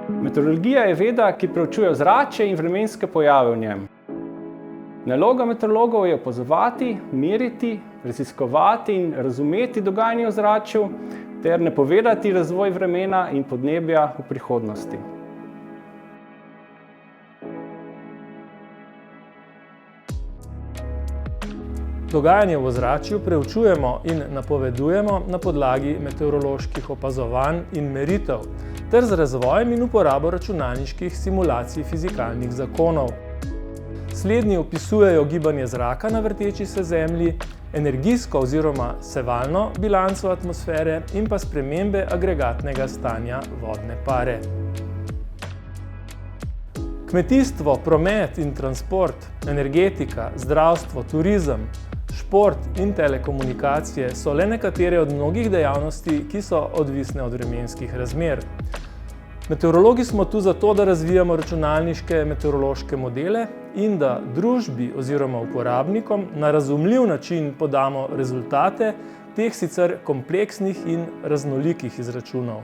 Meteorologija je veda, ki preučuje ozračje in vremenske pojave v njem. Naloga meteorologov je opazovati, meriti, raziskovati in razumeti dogajanje v ozračju ter napovedati razvoj vremena in podnebja v prihodnosti. Dogajanje v ozračju preučujemo in napovedujemo na podlagi meteoroloških opazovanj in meritev ter z razvojem in uporabo računalniških simulacij fizikalnih zakonov. Slednji opisujejo gibanje zraka na vrteči se Zemlji, energijsko oziroma sevalno bilanco atmosfere in pa spremembe agregatnega stanja vodne pare. Kmetijstvo, promet in transport, energetika, zdravstvo, turizem, šport in telekomunikacije so le nekatere od mnogih dejavnosti, ki so odvisne od vremenskih razmer. Meteorologi smo tu zato, da razvijamo računalniške meteorološke modele in da družbi oziroma uporabnikom na razumljiv način podamo rezultate teh sicer kompleksnih in raznolikih izračunov.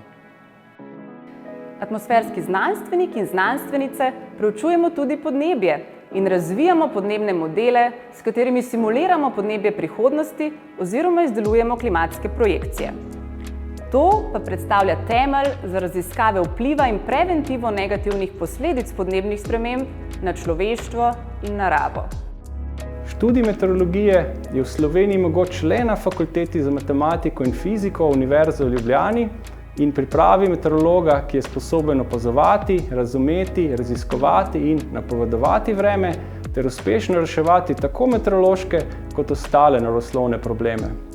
Atmosferski znanstveniki in znanstvenice preučujemo tudi podnebje in razvijamo podnebne modele, s katerimi simuliramo podnebje prihodnosti oziroma izdelujemo klimatske projekcije. To pa predstavlja temelj za raziskave vpliva in preventivo negativnih posledic podnebnih sprememb na človeštvo in naravo. Študij meteorologije je v Sloveniji mogoč le na Fakulteti za matematiko in fiziko Univerze v Ljubljani in pripravi meteorologa, ki je sposoben opazovati, razumeti, raziskovati in napovedovati vreme ter uspešno reševati tako meteorološke kot ostale naravoslovne probleme.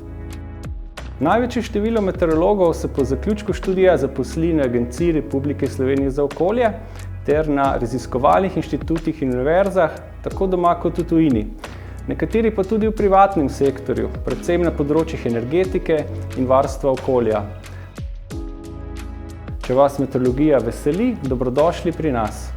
Največje število meteorologov se po zaključku študija zaposli na Agenciji Republike Slovenije za okolje ter na raziskovalnih inštitutih in univerzah, tako doma kot v tujini. Nekateri pa tudi v privatnem sektorju, predvsem na področjih energetike in varstva okolja. Če vas meteorologija veseli, dobrodošli pri nas.